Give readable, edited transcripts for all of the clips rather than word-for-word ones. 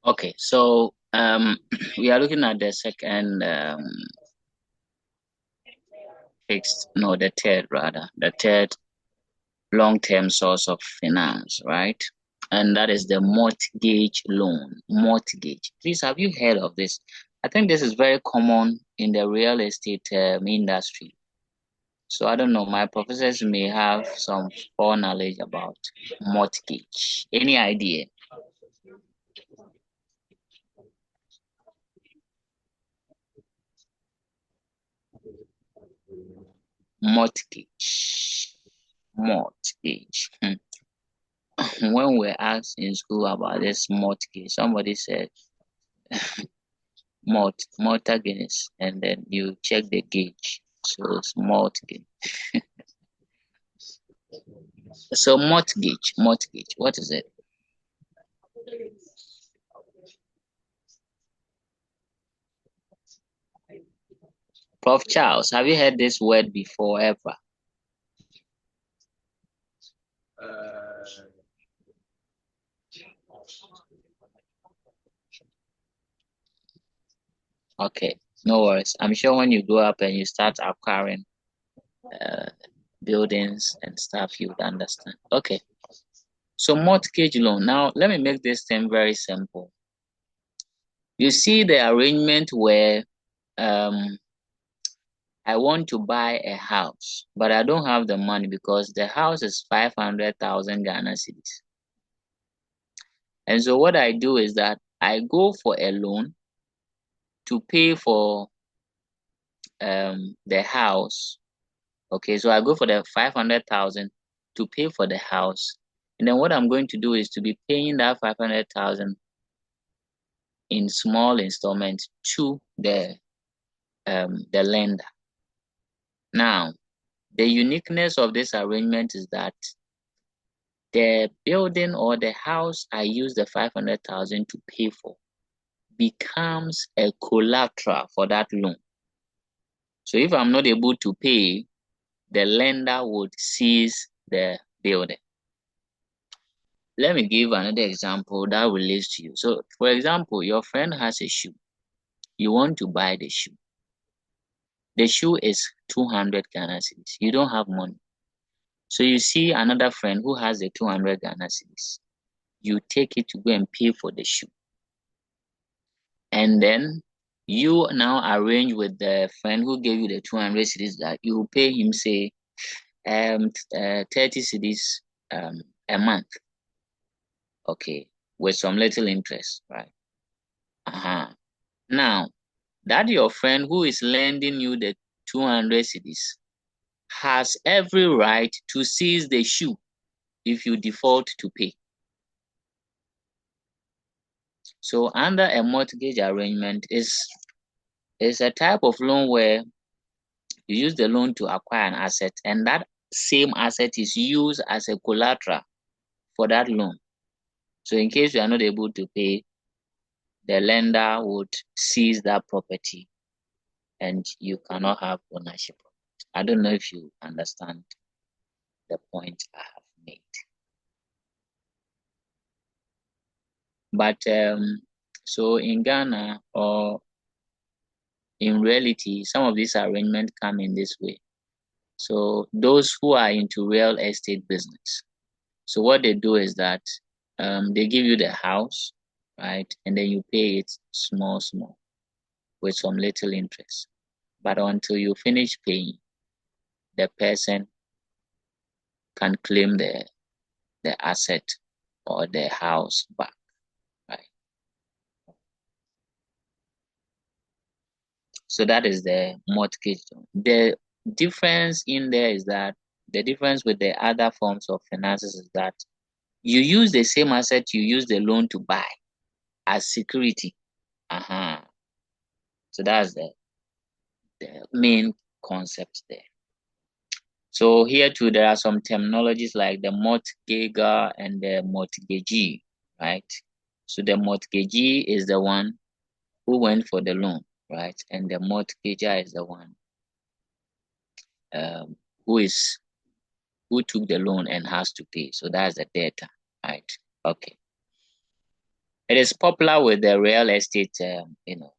Okay, so we are looking at the second the third rather, the third long-term source of finance, right? And that is the mortgage loan. Mortgage. Please, have you heard of this? I think this is very common in the real estate industry. So I don't know, my professors may have some foreknowledge about mortgage. Any idea? Mortgage. Mortgage. When we're asked in school about this mortgage, somebody said mortgage, and then you check the gauge. So it's mortgage. So mortgage, what is it? Prof. Charles, have you heard this word before ever? Okay, no worries. I'm sure when you grow up and you start acquiring uh, buildings and stuff, you would understand. Okay, so mortgage loan. Now, let me make this thing very simple. You see the arrangement where um, I want to buy a house, but I don't have the money because the house is 500,000 Ghana cedis. And so what I do is that I go for a loan to pay for the house. Okay, so I go for the 500,000 to pay for the house. And then what I'm going to do is to be paying that 500,000 in small installments to the lender. Now, the uniqueness of this arrangement is that the building or the house I use the 500,000 to pay for becomes a collateral for that loan. So if I'm not able to pay, the lender would seize the building. Let me give another example that relates to you. So, for example, your friend has a shoe. You want to buy the shoe. The shoe is 200 Ghana cedis. You don't have money. So you see another friend who has the 200 Ghana cedis. You take it to go and pay for the shoe. And then you now arrange with the friend who gave you the 200 cedis that you pay him, say, 30 cedis a month. Okay, with some little interest, right? Now, that your friend who is lending you the 200 cedis has every right to seize the shoe if you default to pay. So under a mortgage arrangement is a type of loan where you use the loan to acquire an asset, and that same asset is used as a collateral for that loan. So in case you are not able to pay, the lender would seize that property and you cannot have ownership of it. I don't know if you understand the point I have made. But so in Ghana or in reality, some of these arrangements come in this way. So those who are into real estate business, so what they do is that they give you the house, right? And then you pay it small, with some little interest. But until you finish paying, the person can claim the asset or the house back, right? So that is the mortgage loan. The difference in there is that the difference with the other forms of finances is that you use the same asset you use the loan to buy as security. So that's the main concept there. So here too, there are some terminologies like the mortgager and the mortgagee, right? So the mortgagee is the one who went for the loan, right? And the mortgager is the one um, who took the loan and has to pay. So that's the data, right? Okay. It is popular with the real estate,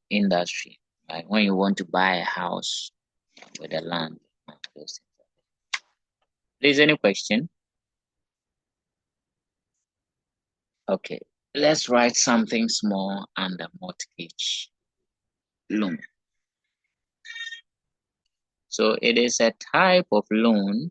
industry, right? When you want to buy a house with the land. Please, any question? Okay, let's write something small under mortgage loan. So it is a type of loan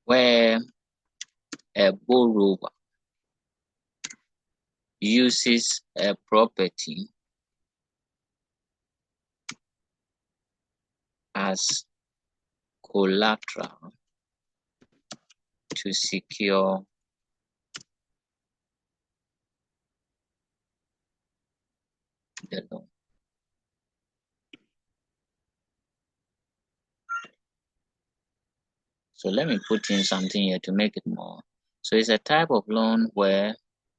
where a borrower uses a property as collateral to secure the loan. So let me put in something here to make it more. So it's a type of loan where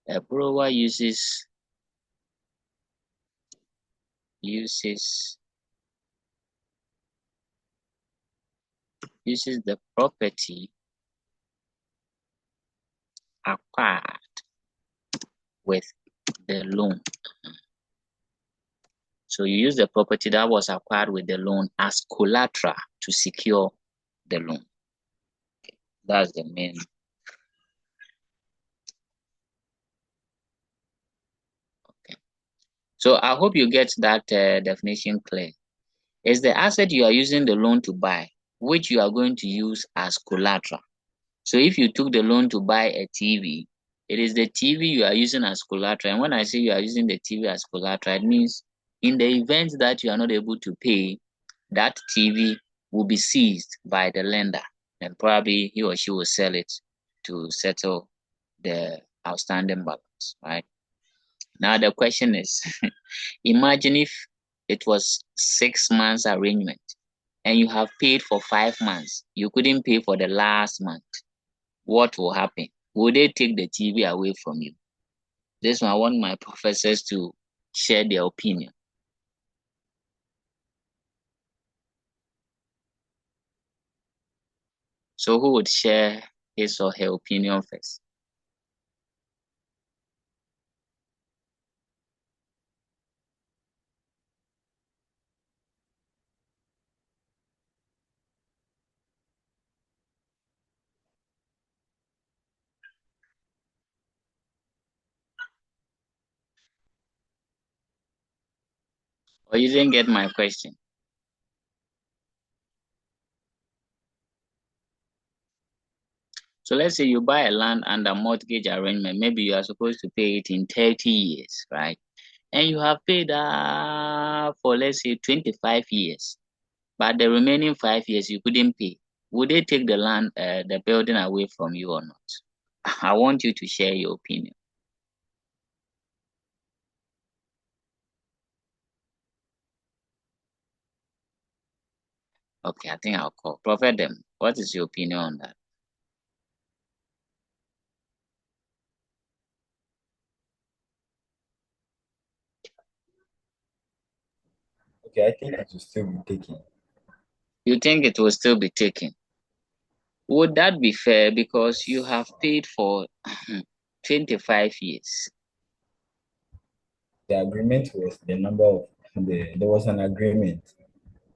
a borrower uses the property acquired with the loan. So you use the property that was acquired with the loan as collateral to secure the loan. Okay. That's the main. Okay. So I hope you get that definition clear. It's the asset you are using the loan to buy, which you are going to use as collateral. So if you took the loan to buy a TV, it is the TV you are using as collateral. And when I say you are using the TV as collateral, it means in the event that you are not able to pay, that TV will be seized by the lender, and probably he or she will sell it to settle the outstanding balance, right? Now the question is, imagine if it was 6 months arrangement and you have paid for 5 months, you couldn't pay for the last month. What will happen? Will they take the TV away from you? This one, I want my professors to share their opinion. So who would share his or her opinion first? Or you didn't get my question? So let's say you buy a land under mortgage arrangement. Maybe you are supposed to pay it in 30 years, right? And you have paid for, let's say, 25 years. But the remaining 5 years you couldn't pay. Would they take the land, the building away from you or not? I want you to share your opinion. Okay, I think I'll call. Prophet them. What is your opinion on that? Okay, I think it will still be taken. You think it will still be taken? Would that be fair because you have paid for 25 years? The agreement was the number of there was an agreement.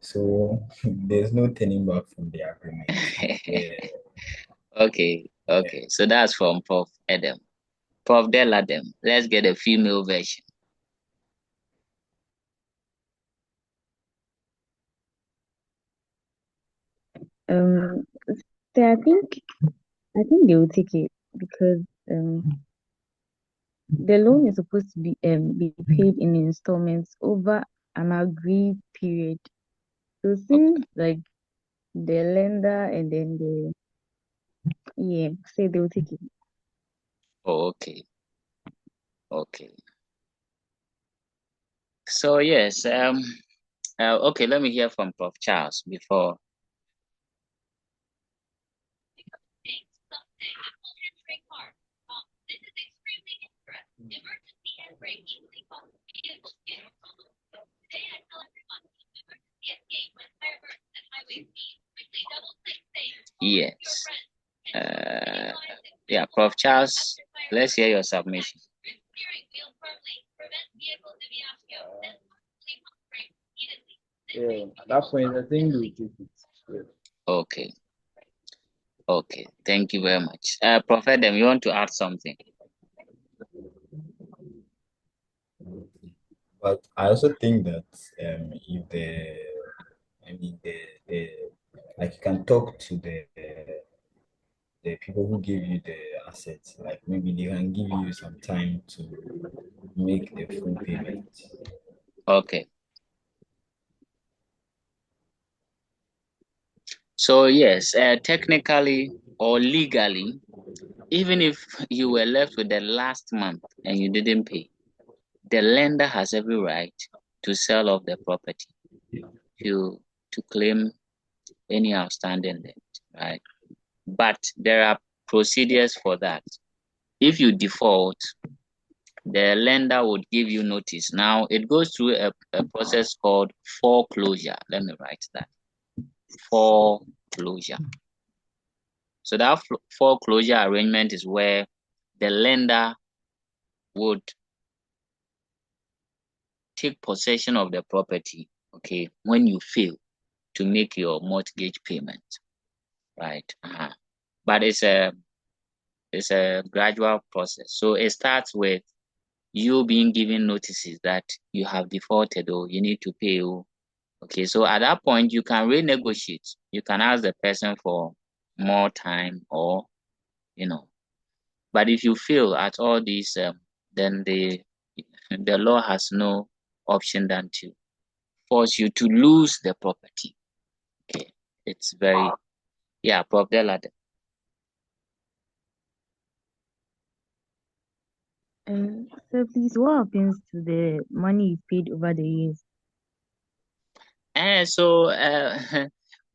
So there's no turning back from the agreement. Yeah, Okay, yeah. okay. So that's from Prof. Adam. Prof. Del Adam. Let's get a female version. Um, so I think they will take it because the loan is supposed to be paid in installments over an agreed period. So Okay. since like the lender and then say they will take it. Oh, okay. Okay. So yes, okay, let me hear from Prof. Charles before. Yes. Yeah, Prof. Charles, let's hear your submission. Yeah, at that point, I think we take it. Yeah. Okay. Okay. Thank you very much. Prof. Adam, you want to add something? But I also think that if the, I mean, the like you can talk to the people who give you the assets, like maybe they can give you some time to make the full payment. Okay. So yes, technically or legally, even if you were left with the last month and you didn't pay, the lender has every right to sell off the property to claim any outstanding debt, right? But there are procedures for that. If you default, the lender would give you notice. Now it goes through a process called foreclosure. Let me write that. Foreclosure. So that foreclosure arrangement is where the lender would take possession of the property, okay, when you fail to make your mortgage payment, right? But it's a gradual process. So it starts with you being given notices that you have defaulted or you need to pay. Okay, so at that point you can renegotiate. You can ask the person for more time, or but if you fail at all these, then the law has no option than to force you to lose the property. Okay, it's very, yeah, Prof. Delade. So please, what happens to the money you paid over the years? And so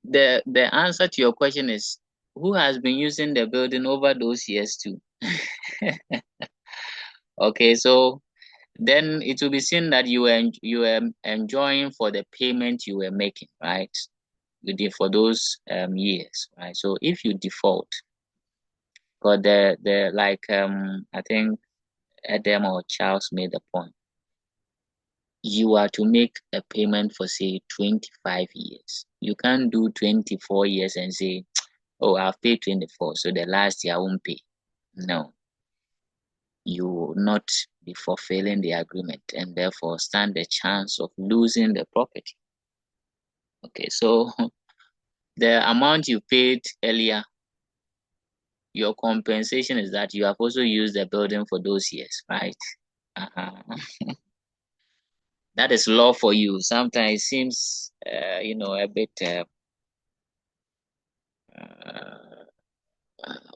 the answer to your question is, who has been using the building over those years too? Okay, so then it will be seen that you were enjoying for the payment you were making, right? You did for those years, right? So if you default, but the like I think Adam or Charles made the point, you are to make a payment for say 25 years. You can't do 24 years and say, oh, I've paid 24, so the last year I won't pay. No, you will not be fulfilling the agreement and therefore stand the chance of losing the property. Okay, so the amount you paid earlier, your compensation is that you have also used the building for those years, right? That is law for you. Sometimes it seems, a bit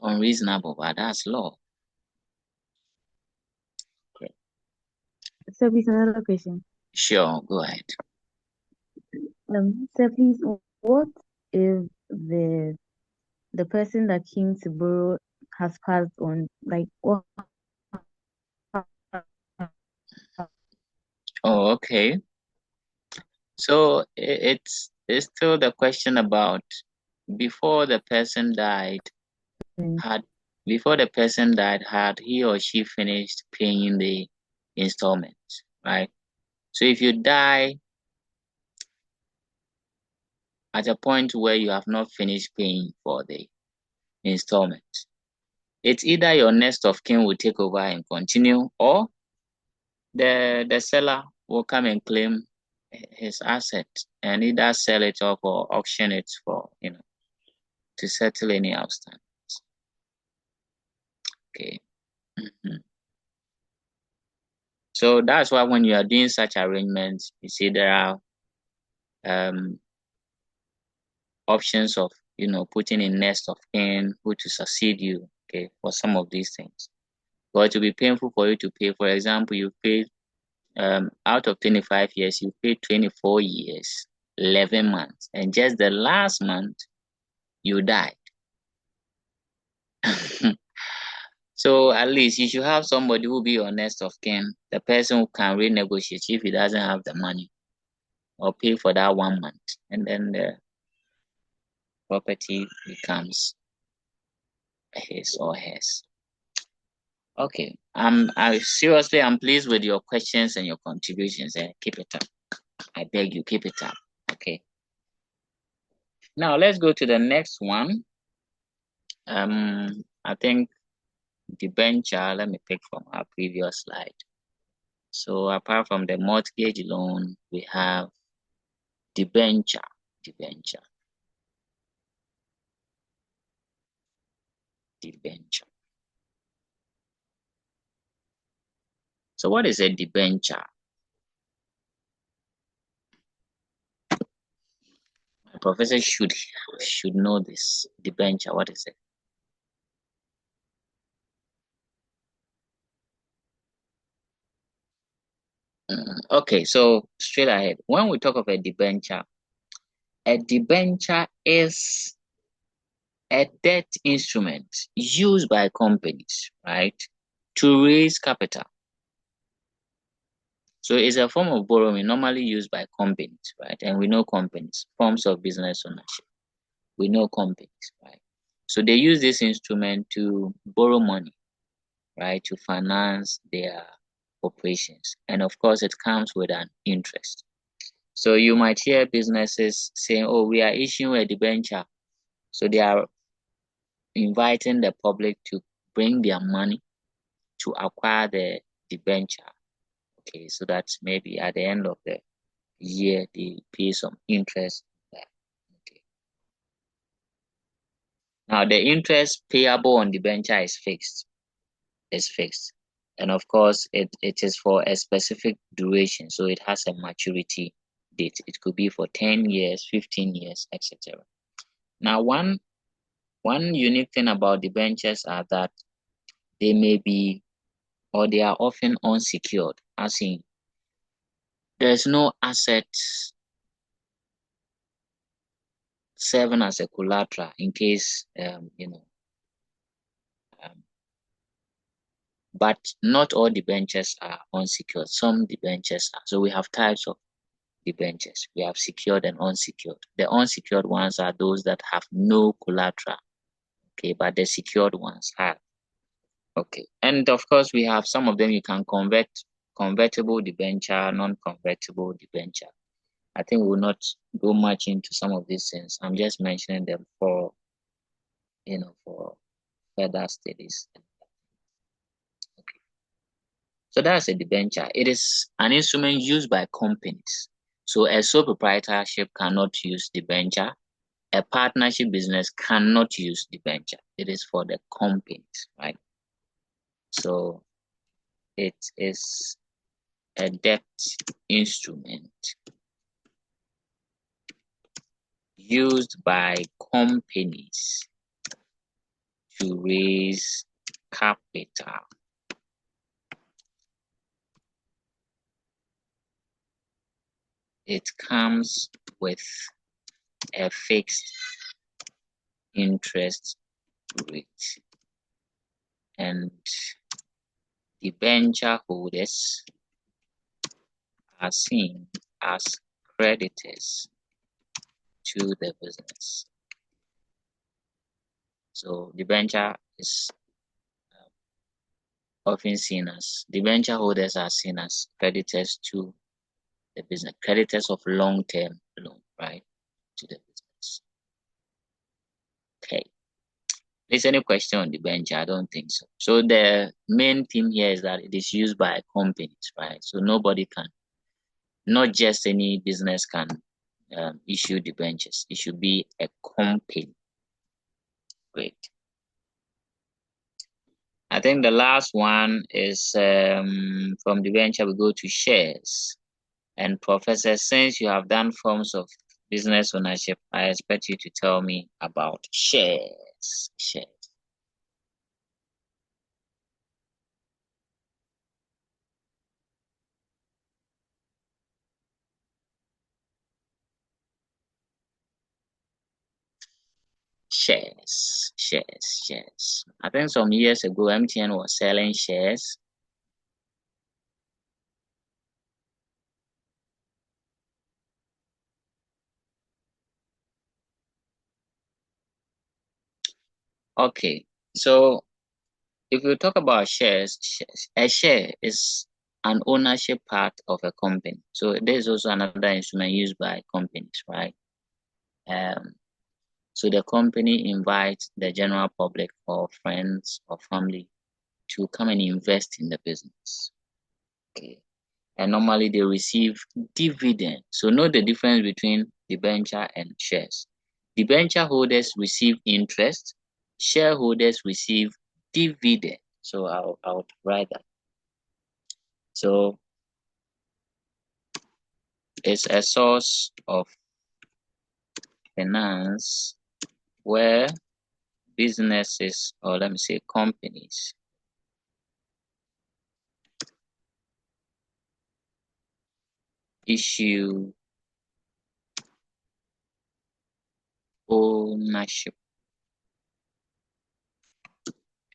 unreasonable, but that's law. Okay. So please, another question. Sure, go ahead. So please, what if the person that came to borrow has passed on? Like, what? Oh, okay. So it's still the question about before the person died, had he or she finished paying the installments, right? So if you die at a point where you have not finished paying for the installments, it's either your next of kin will take over and continue, or the seller will come and claim his asset and either sell it off or auction it for to settle any outstanding. Okay. So that's why when you are doing such arrangements, you see there are options of putting in next of kin, who to succeed you, okay, for some of these things. But it will be painful for you to pay. For example, you paid out of 25 years, you paid 24 years, 11 months, and just the last month you died. So at least you should have somebody who will be your next of kin, the person who can renegotiate if he doesn't have the money, or pay for that 1 month, and then property becomes his or hers. Okay, I'm pleased with your questions and your contributions. Keep it up. I beg you, keep it up. Okay. Now let's go to the next one. I think debenture. Let me pick from our previous slide. So apart from the mortgage loan, we have debenture. So what is a debenture? My professor should know this. Debenture, what is it? Okay, so straight ahead. When we talk of a debenture is a debt instrument used by companies, right, to raise capital. So it's a form of borrowing normally used by companies, right? And we know companies, forms of business ownership. We know companies, right? So they use this instrument to borrow money, right, to finance their operations. And of course, it comes with an interest. So you might hear businesses saying, oh, we are issuing a debenture. So they are inviting the public to bring their money to acquire the debenture. Okay, so that's maybe at the end of the year, they pay some interest. Okay. Now, the interest payable on debenture is fixed. It's fixed. And of course, it is for a specific duration. So it has a maturity date. It could be for 10 years, 15 years, etc. Now, one unique thing about debentures are that they may be, or they are often unsecured, as in there's no asset serving as a collateral in case, but not all debentures are unsecured. Some debentures are. So we have types of debentures. We have secured and unsecured. The unsecured ones are those that have no collateral. Okay, but the secured ones have. Okay, and of course we have some of them you can convert: convertible debenture, non-convertible debenture. I think we will not go much into some of these things. I'm just mentioning them for for further studies. Okay. So that's a debenture. It is an instrument used by companies. So a sole proprietorship cannot use debenture. A partnership business cannot use debenture. It is for the companies, right? So it is a debt instrument used by companies to raise capital. It comes with a fixed interest rate, and debenture holders are seen as creditors to the business. So debenture is often seen as, debenture holders are seen as creditors to the business, creditors of long-term loan, right, to the business. Okay. Is any question on debenture? I don't think so. So the main theme here is that it is used by companies, right? So nobody can, not just any business can issue debentures. It should be a company. Great. I think the last one is from debenture, we go to shares. And Professor, since you have done forms of business ownership, I expect you to tell me about shares. Shares. I think some years ago, MTN was selling shares. Okay, so if we talk about shares, a share is an ownership part of a company. So there's also another instrument used by companies, right? So the company invites the general public or friends or family to come and invest in the business. Okay. And normally they receive dividend. So know the difference between debenture and shares. Debenture holders receive interest, shareholders receive dividend. So I'll write that. So it's a source of finance where businesses, or let me say companies, issue ownership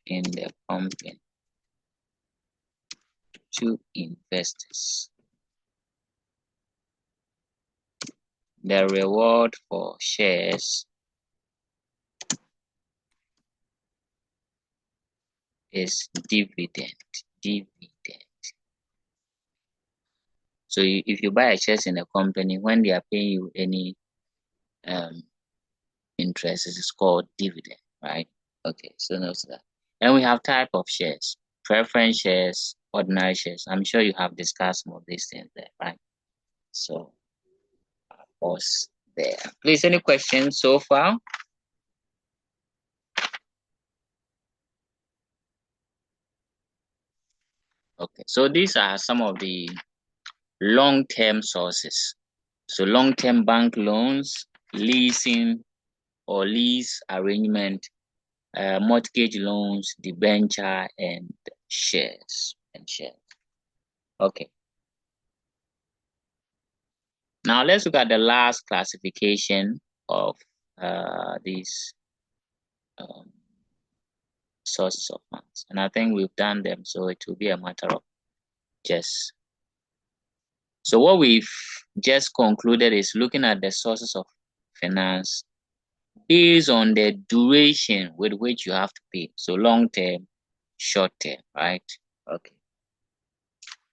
in the company to investors. The reward for shares is dividend. So if you buy a shares in a company, when they are paying you any interest, it's called dividend, right? Okay, so note that. And we have type of shares: preference shares, ordinary shares. I'm sure you have discussed some of these things there, right? So pause there. Please, any questions so far? Okay, so these are some of the long-term sources. So long-term bank loans, leasing or lease arrangement, mortgage loans, debenture, and shares. Okay. Now let's look at the last classification of these sources of funds. And I think we've done them, so it will be a matter of just. So what we've just concluded is looking at the sources of finance based on the duration with which you have to pay. So long term, short term, right? Okay.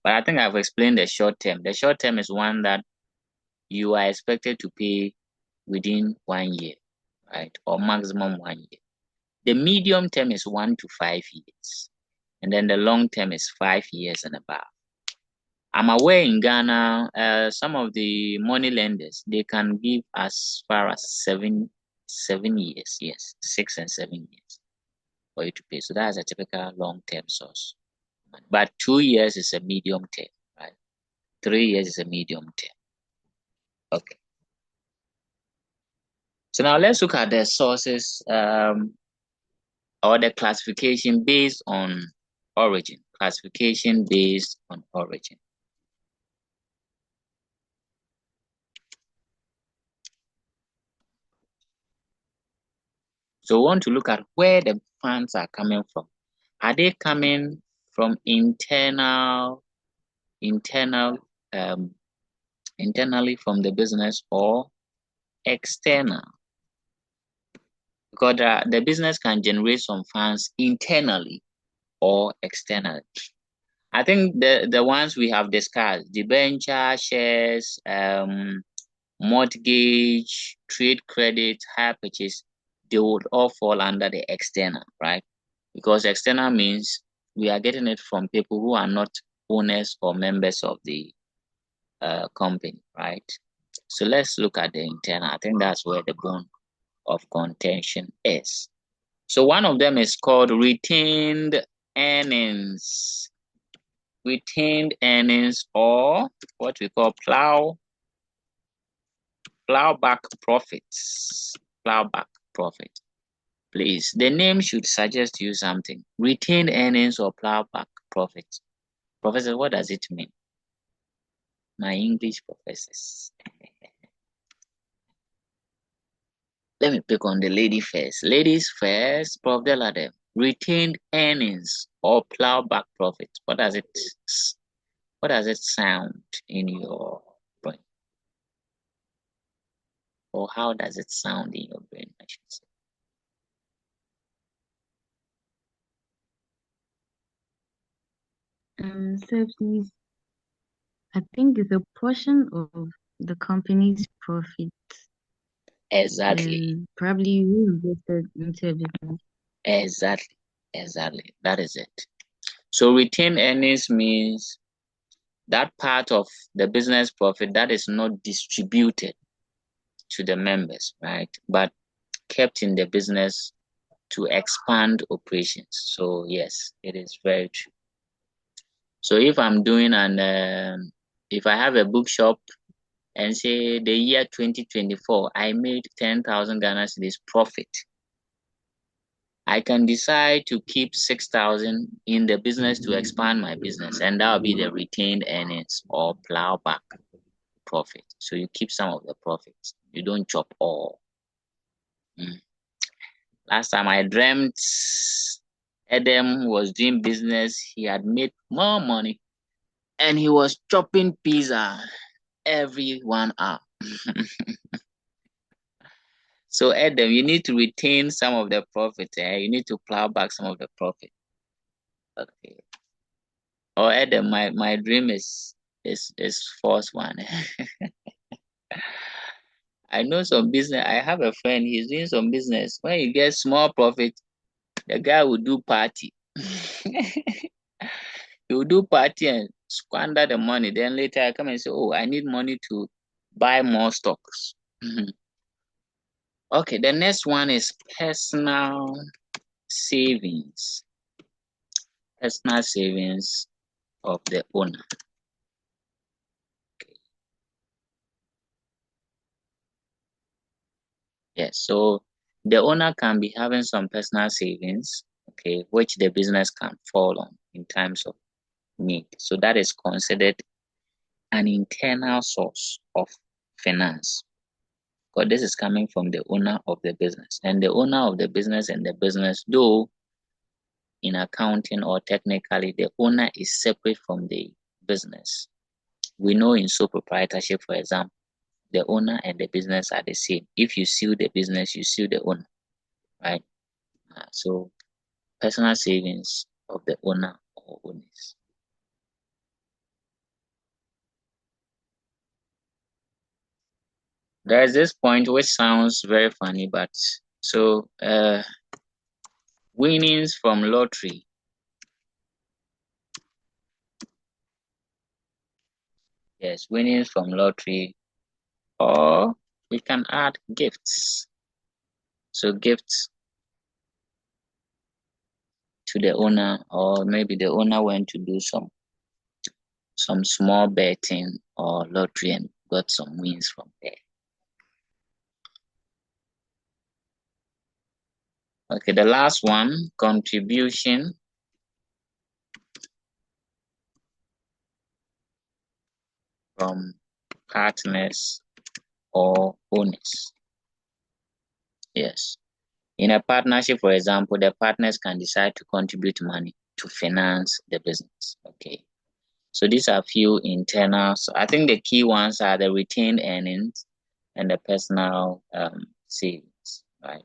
But I think I've explained the short term. The short term is one that you are expected to pay within 1 year, right? Or maximum 1 year. The medium term is 1 to 5 years. And then the long term is 5 years and above. I'm aware in Ghana, some of the money lenders, they can give as far as 7 years, yes, 6 and 7 years for you to pay. So that's a typical long-term source. But 2 years is a medium term, right? 3 years is a medium term. Okay. So now let's look at the sources or the classification based on origin. Classification based on origin. So we want to look at where the funds are coming from. Are they coming from internally from the business, or external? Because the business can generate some funds internally or externally. I think the ones we have discussed, debenture, shares, mortgage, trade credit, hire purchase, they would all fall under the external, right? Because external means we are getting it from people who are not owners or members of the company, right? So let's look at the internal. I think that's where the bone of contention is. So one of them is called retained earnings. Retained earnings, or what we call plowback profits. Plowback profit. Please, the name should suggest you something. Retained earnings or plowback profit. Professor, what does it mean? My English professors. Let me pick on the lady first. Ladies first, Prof. Delade. Retained earnings or plowback profit. What does it sound in your brain? Or how does it sound in your brain, I should say? So please, I think it's a portion of the company's profit Exactly. and probably reinvested into a business. Exactly. That is it. So retained earnings means that part of the business profit that is not distributed to the members, right? But kept in the business to expand operations. So yes, it is very true. So if I'm doing if I have a bookshop and say the year 2024, I made 10,000 Ghana cedis profit, I can decide to keep 6,000 in the business to expand my business, and that will be the retained earnings or plowback profit. So you keep some of the profits. You don't chop all. Last time I dreamt Adam was doing business, he had made more money and he was chopping pizza every 1 hour. So Adam, you need to retain some of the profit. You need to plow back some of the profit. Okay. Or Adam, my dream is force one. I know some business. I have a friend. He's doing some business. When he gets small profit, the guy will do party. He will do party and squander the money. Then later I come and say, "Oh, I need money to buy more stocks." Okay, the next one is personal savings. Personal savings of the owner. Okay. Yes, so the owner can be having some personal savings, okay, which the business can fall on in times of need. So that is considered an internal source of finance. Because this is coming from the owner of the business. And the owner of the business and the business, though in accounting or technically, the owner is separate from the business. We know in sole proprietorship, for example, the owner and the business are the same. If you sue the business, you sue the owner, right? So personal savings of the owner or owners. There's this point which sounds very funny, but so winnings from lottery. Yes, winnings from lottery, or we can add gifts. So gifts to the owner, or maybe the owner went to do some small betting or lottery and got some wins from there. Okay, the last one, contribution from partners or owners. Yes. In a partnership, for example, the partners can decide to contribute money to finance the business. Okay. So these are few internal. So I think the key ones are the retained earnings and the personal savings, right?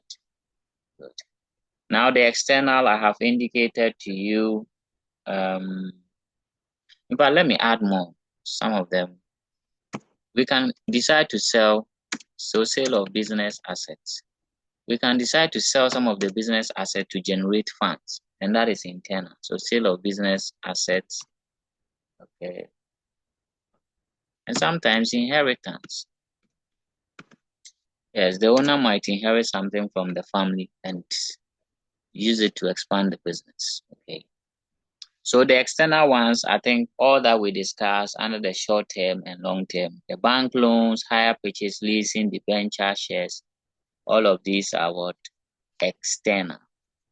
Good. Now the external, I have indicated to you. But let me add more. Some of them we can decide to sell. So sale of business assets. We can decide to sell some of the business assets to generate funds, and that is internal. So sale of business assets, okay, and sometimes inheritance. Yes, the owner might inherit something from the family and use it to expand the business. Okay. So the external ones, I think all that we discussed under the short term and long term, the bank loans, hire purchase, leasing, debenture shares, all of these are what external,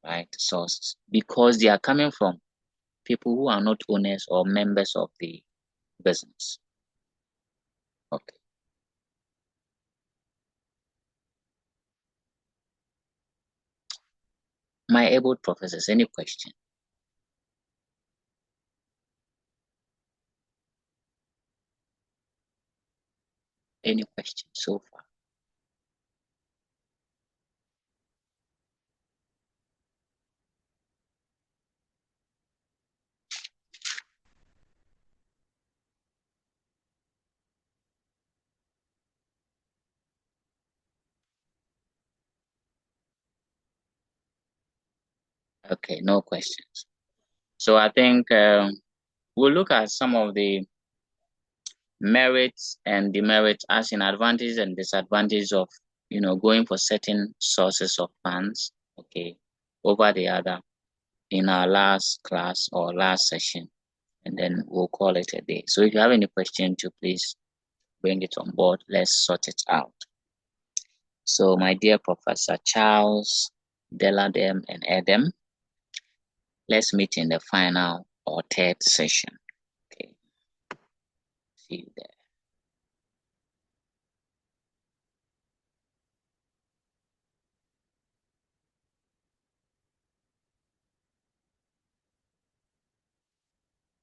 right? Sources, because they are coming from people who are not owners or members of the business. Okay. My able professors, any question? Any question so far? Okay, no questions. So I think we'll look at some of the merits and demerits, as in advantages and disadvantages of going for certain sources of funds, okay, over the other in our last class or last session, and then we'll call it a day. So if you have any question, to please bring it on board. Let's sort it out. So my dear Professor Charles, Deladem, and Edem, let's meet in the final or third session. Okay, see you there.